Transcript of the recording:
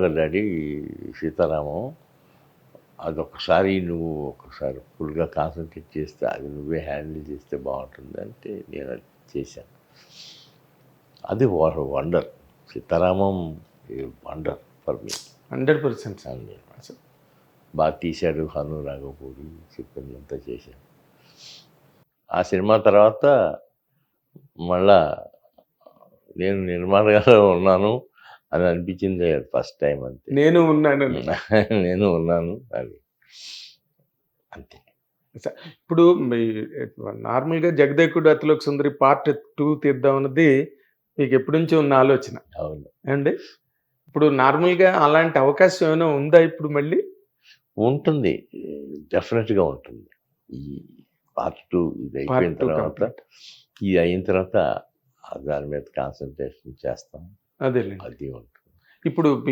లాగా డాడీ సీతారామం అదొకసారి నువ్వు ఒకసారి ఫుల్గా కాన్సన్ట్రేట్ చేస్తే అది నువ్వే హ్యాండిల్ చేస్తే బాగుంటుంది అంటే నేను అది చేశాను. అది wonder. Sita Ramam wonder for me. 100%. బాగా తీశాడు హను రాఘవపూడి, చెప్పిందంతా చేశాడు. ఆ సినిమా తర్వాత మళ్ళా నేను నిర్మాతగా ఉన్నాను అని అనిపించింది ఫస్ట్ టైం. అంతే. నేను ఉన్నాను. నేను ఉన్నాను అది అంతే. ఇప్పుడు నార్మల్గా జగదేకుడు అతిలోక సుందరి పార్ట్ 2 తీద్దాం అన్నది మీకు ఎప్పటి నుంచో ఉన్న ఆలోచన. అవును. అండి ఇప్పుడు నార్మల్గా అలాంటి అవకాశం ఏమైనా ఉందా ఇప్పుడు మళ్ళీ? ఉంటుంది, డెఫినెట్గా ఉంటుంది. ఈ పార్ట్ 2 ఇది అయిపోయిన తర్వాత, ఇది అయిన తర్వాత దాని మీద కాన్సన్ట్రేషన్ చేస్తాం. అదేలేండి. అది ఉంటుంది. ఇప్పుడు